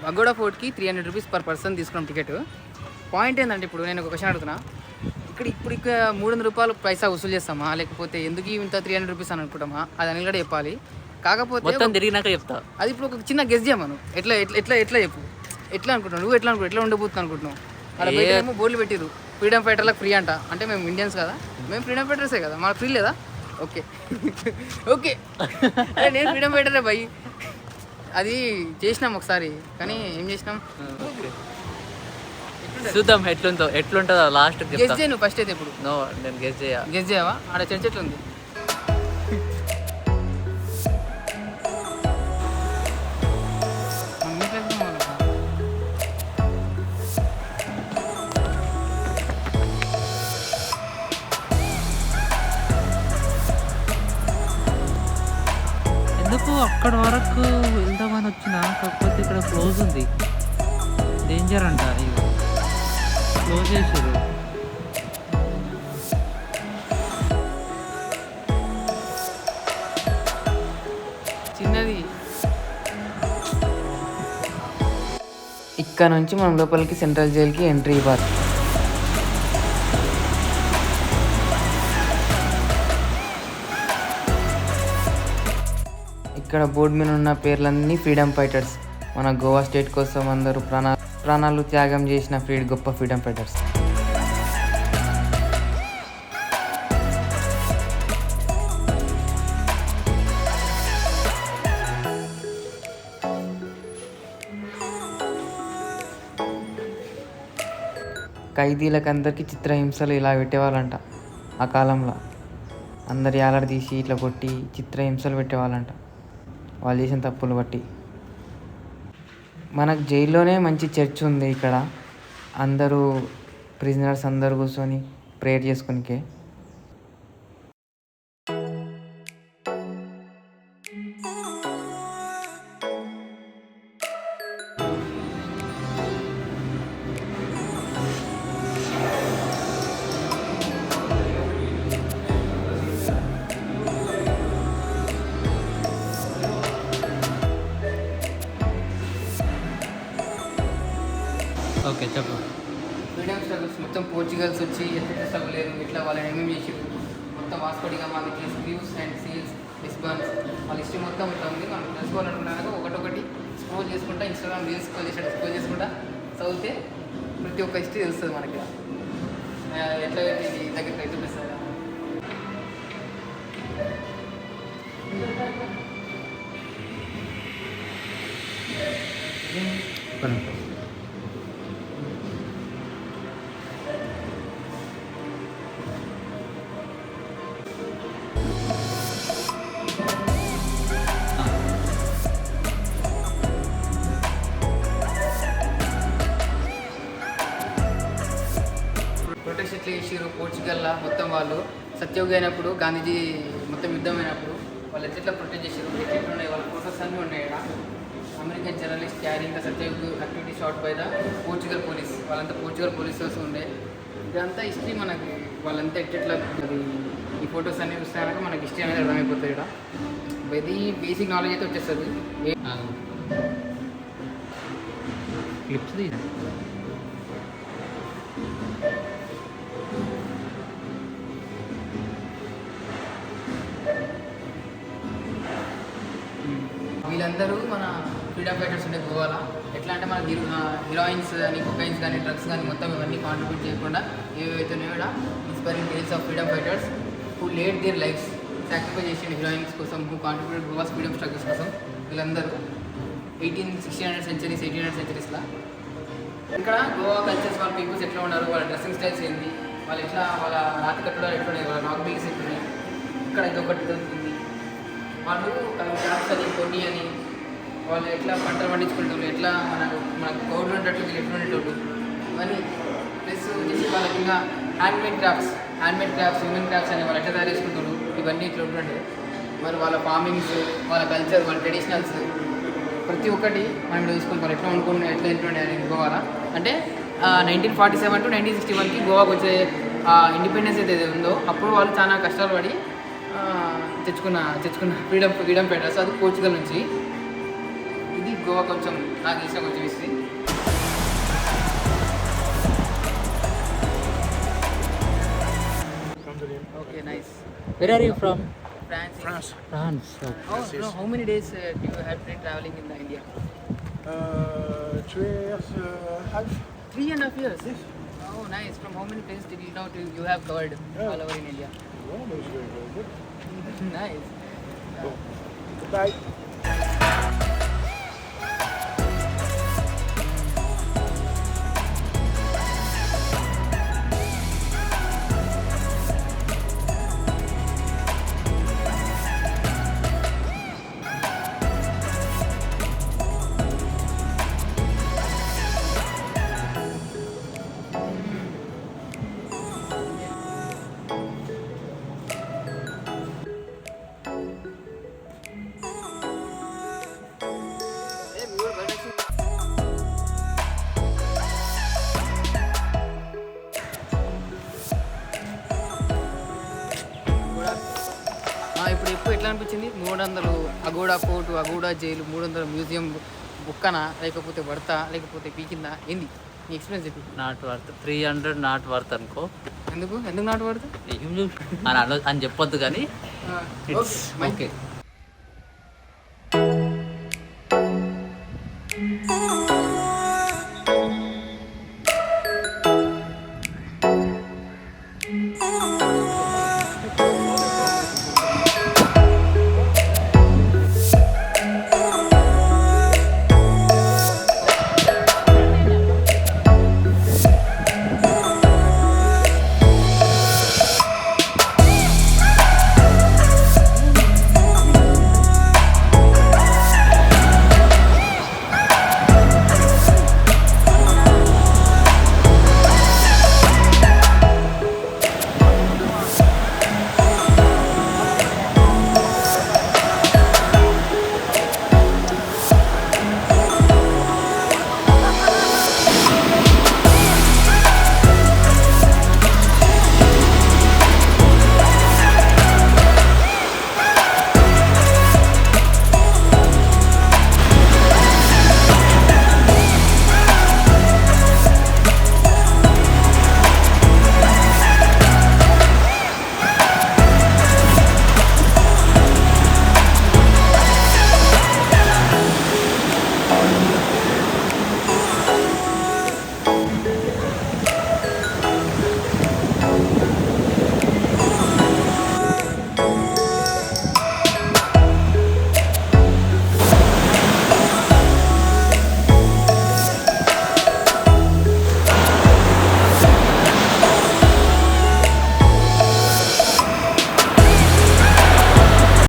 Pagoda ఫోర్ట్కి 300 rupees per person తీసుకున్నాం ticket. Point ఏంటంటే ఇప్పుడు నేను ఒక క్వశ్చన్ అడుగుతున్నా, ఇక్కడ 300 రూపాయలు పైసా వసూలు చేస్తామా, లేకపోతే ఎందుకు ఇంత 300 రూపీస్ అని అనుకుంటామా, అది అనిల్ కూడా చెప్పాలి. కాకపోతే మొత్తం తిరిగినాక చెప్తా. అది ఇప్పుడు ఒక చిన్న గెస్ చేయమను, ఎట్లా ఎట్లా ఎట్లా చెప్పు, ఎట్లా అనుకుంటున్నావు నువ్వు, ఎట్లా ఉండబోతుంది అనుకుంటున్నావు? అలా బయటేమో బోర్డులు పెట్టిరు, ఫ్రీడమ్ ఫైటర్లకు ఫ్రీ అంట. అంటే మేము ఇండియన్స్ కదా, మేము ఫ్రీడమ్ ఫైటర్సే కదా, మాకు ఫ్రీ లేదా? ఓకే ఓకే నేను ఫ్రీడమ్ ఫైటరే భయ్. అది చేసినాం ఒకసారి, కానీ ఏం చేసినాం చూద్దాం ఎట్లుంటుందో లాస్ట్ గెస్ చేయ. నువ్వు ఫస్ట్ అయితే ఇప్పుడు నో నేను గెస్ చేయవా? ఆడ చర్చ ఎట్లుంది? ఎందుకు అక్కడ వరకు వెళ్దామని వచ్చిన, కాకపోతే ఇక్కడ క్లోజ్ ఉంది, డేంజర్ అంట, క్లోజ్ చేసారు. చిన్నది. ఇక్కడ నుంచి మనం లోపలికి సెంట్రల్ జైలుకి ఎంట్రీ ఇవ్వాలి. ఇక్కడ బోర్డు మీద ఉన్న పేర్లన్నీ ఫ్రీడమ్ ఫైటర్స్. మన గోవా స్టేట్ కోసం అందరూ ప్రాణాలు త్యాగం చేసిన గొప్ప ఫ్రీడమ్ ఫైటర్స్. ఖైదీలకు అందరికీ చిత్రహింసలు ఇలా పెట్టేవాళ్ళంట ఆ కాలంలో. అందరు యాలాడదీసి ఇట్లా కొట్టి చిత్రహింసలు పెట్టేవాళ్ళంట వాళ్ళు చేసిన తప్పులు బట్టి. మనకు జైల్లోనే మంచి చర్చ్ ఉంది ఇక్కడ, అందరూ ప్రిజనర్స్ అందరూ కూర్చొని ప్రేయర్ చేసుకునికే. ఓకే చెప్పు. ఫ్రీడమ్ స్ట్రగుల్స్ మొత్తం పోర్చుగల్స్ వచ్చి ఎట్లా స్ట్రగుల్ లేదు, ఇట్లా వాళ్ళని ఏమేమి చేసారు మొత్తం వాస్కోడిగా మాకు స్క్రీవ్స్ అండ్ సీల్స్ లిస్బన్స్ వాళ్ళ హిస్టరీ మొత్తం ఇట్లా ఉంది. మనం తెలుసుకోవాలనుకున్నాక ఒకటొకటి స్క్రోల్ చేసుకుంటా, ఇన్స్టాగ్రామ్ రీల్స్ స్క్రోల్ చేసుకుంటా చదివితే ప్రతి ఒక్క హిస్టరీ తెలుస్తుంది మనకి. ఎట్లా ఇది దగ్గర చూపిస్తుంది. ప్రొటెస్ట్ ఎట్లా చేసారు పోర్చుగల్లో మొత్తం వాళ్ళు సత్యయుగ అయినప్పుడు, గాంధీజీ మొత్తం యుద్ధం అయినప్పుడు వాళ్ళు ఎట్లా ప్రొటెస్ట్ చేసారు, ఎట్లా ఉన్నాయి వాళ్ళ ఫోటోస్ అన్నీ ఉన్నాయి ఇక్కడ. American journalist carrying the Satyayuga activity shot by the Portugal police. వాళ్ళంతా పోర్చుగల్ పోలీసర్స్ ఉండే. ఇదంతా హిస్టరీ మనకి వాళ్ళంతా ఎట్లా అది ఈ ఫొటోస్ అన్నీ చూస్తే కనుక మనకి హిస్టరీ అనేది అర్థమైపోతుంది. ఇక్కడ ఇది బేసిక్ నాలెడ్జ్ అయితే వచ్చేస్తుంది. క్లిప్స్ వీళ్ళందరూ మన ఫ్రీడమ్ ఫైటర్స్ ఉండే గోవాలో. ఎట్లా అంటే మన హీరోయిన్స్ కానీ, కొకైన్స్ కానీ, డ్రగ్స్ కానీ మొత్తం ఇవన్నీ కాంట్రిబ్యూట్ చేయకుండా ఏవైతున్నాయో కూడా inspiring tales of freedom fighters who laid their lives, sacrifice చేసిన హీరోయిన్స్ కోసం, who contribute Goa's freedom struggles కోసం. వీళ్ళందరూ 1600 సెంచరీస్ 1800 సెంచరీస్లో ఇక్కడ గోవా కల్చర్స్, వాళ్ళ పీపుల్స్ ఎట్లా ఉన్నారు, వాళ్ళ డ్రెస్సింగ్ స్టైల్స్ ఏంటి, వాళ్ళు ఎట్లా వాళ్ళ రాతి కట్టడాలు ఎట్లున్నాయి, వాళ్ళ నాక్ బీల్స్ ఎట్లున్నాయి, ఇక్కడ ఇదొకటి దొరుకుతుంది. వాళ్ళు క్రాప్స్ అని, కొన్ని అని, వాళ్ళు ఎట్లా పంటలు పండించుకుంటారు, ఎట్లా మన గవర్నమెంట్ అట్లు ఎట్లా ఉండేటోళ్ళు ఇవన్నీ. ప్లస్ వచ్చేసి వాళ్ళకి ఇంకా హ్యాండ్మేడ్ క్రాఫ్ట్స్, హ్యూమన్ క్రాఫ్ట్స్ అని వాళ్ళు ఎట్లా తయారు చేసుకుంటారు, ఇవన్నీ ఇట్లా ఉంటుండే. మరి వాళ్ళ ఫార్మింగ్స్, వాళ్ళ కల్చర్, వాళ్ళ ట్రెడిషనల్స్ ప్రతి ఒక్కటి మనం చూసుకుని వాళ్ళు ఎట్లా అనుకుని ఎట్లా ఉంటుండే అని గోవాలో. అంటే 1947 to 1961కి గోవాకు వచ్చే ఇండిపెండెన్స్ అయితే ఉందో అప్పుడు వాళ్ళు చాలా కష్టాలు పడి తెచ్చుకున్న ఫ్రీడమ్ ఫైటర్స్. అది పోర్చుగల్ నుంచి. ఇది గోవా కొంచెం నాకు ఇష్టం కొంచెం history. Okay nice. Where are you from? France. France. Okay. Oh, no, how many days do you have been traveling in India? 2 years, half. 3.5 years. Yes. Oh, nice. From how many places did you have covered all over in India? Well, that's very, very good. Nice. Goodbye. ఇప్పుడు ఎక్కువ ఎట్లా అనిపించింది? 300 Aguada court, Aguada jail, 300 museum బుక్కనా, లేకపోతే పడతా, లేకపోతే పీకిందా, ఏంది నీ experience చెప్పి? నాట్ వర్త్ 300 నాట్ వర్త్ అనుకో. ఎందుకు నాటు పడతా ఏం చూసి అని చెప్పొద్దు కానీ ఓకే. ఓకే.